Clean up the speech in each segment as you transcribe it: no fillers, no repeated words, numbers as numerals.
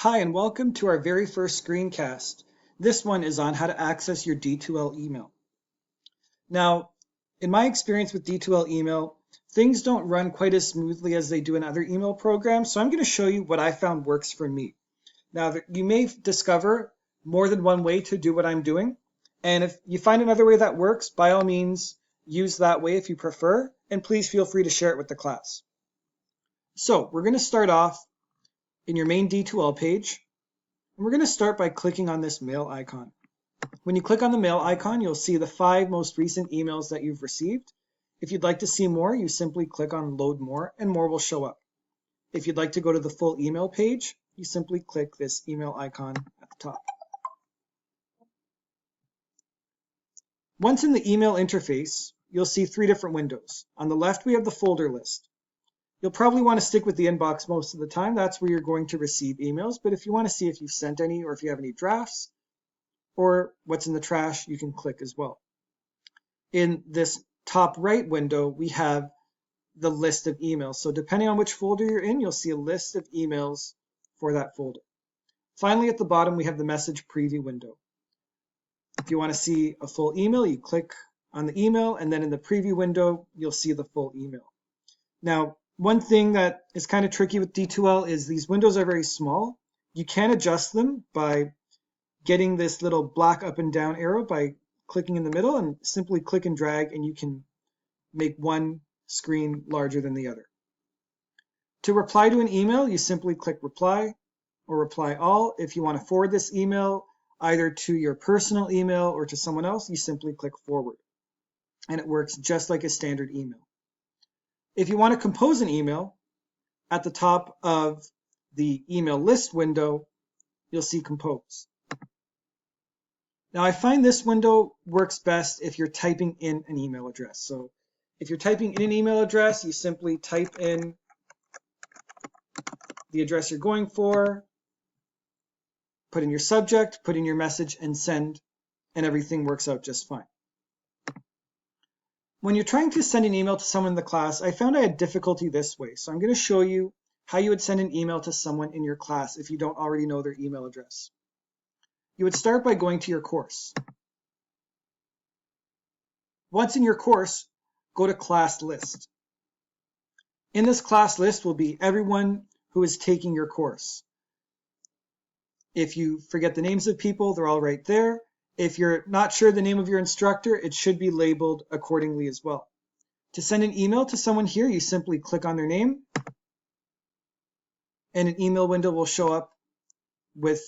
Hi, and welcome to our very first screencast. This one is on how to access your D2L email. Now, in my experience with D2L email, things don't run quite as smoothly as they do in other email programs, so I'm going to show you what I found works for me. Now, you may discover more than one way to do what I'm doing, and if you find another way that works, by all means, use that way if you prefer, and please feel free to share it with the class. So, we're going to start off in your main D2L page. And we're going to start by clicking on this mail icon. When you click on the mail icon, you'll see the 5 most recent emails that you've received. If you'd like to see more, you simply click on Load More, and more will show up. If you'd like to go to the full email page, you simply click this email icon at the top. Once in the email interface, you'll see 3 different windows. On the left, we have the folder list. You'll probably want to stick with the inbox most of the time. That's where you're going to receive emails. But if you want to see if you've sent any or if you have any drafts or what's in the trash, you can click as well. In this top right window, we have the list of emails. So depending on which folder you're in, you'll see a list of emails for that folder. Finally, at the bottom, we have the message preview window. If you want to see a full email, you click on the email, and then in the preview window, you'll see the full email. Now, one thing that is kind of tricky with D2L is these windows are very small. You can adjust them by getting this little black up and down arrow by clicking in the middle, and simply click and drag, and you can make one screen larger than the other. To reply to an email, you simply click reply or reply all. If you want to forward this email either to your personal email or to someone else, you simply click forward. And it works just like a standard email. If you want to compose an email, at the top of the email list window, you'll see compose. Now, I find this window works best if you're typing in an email address. So if you're typing in an email address, you simply type in the address you're going for, put in your subject, put in your message, and send, and everything works out just fine. When you're trying to send an email to someone in the class, I found I had difficulty this way. So I'm going to show you how you would send an email to someone in your class if you don't already know their email address. You would start by going to your course. Once in your course, go to class list. In this class list will be everyone who is taking your course. If you forget the names of people, they're all right there. If you're not sure the name of your instructor, it should be labeled accordingly as well. To send an email to someone here, you simply click on their name, and an email window will show up with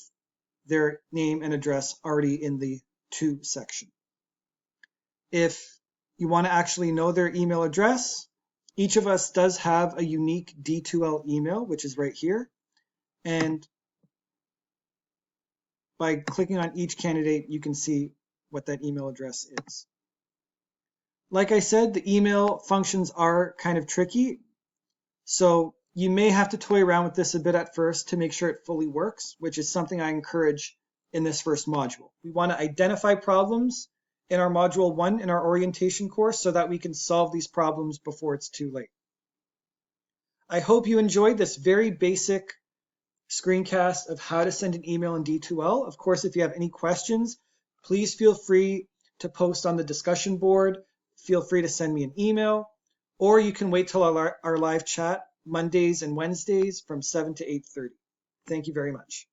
their name and address already in the To section. If you want to actually know their email address, each of us does have a unique D2L email, which is right here. And by clicking on each candidate, you can see what that email address is. Like I said, the email functions are kind of tricky. So you may have to toy around with this a bit at first to make sure it fully works, which is something I encourage in this first module. We want to identify problems in our module 1 in our orientation course so that we can solve these problems before it's too late. I hope you enjoyed this very basic screencast of how to send an email in D2L. Of course, if you have any questions, please feel free to post on the discussion board. Feel free to send me an email, or you can wait till our live chat Mondays and Wednesdays from 7 to 8:30. Thank you very much.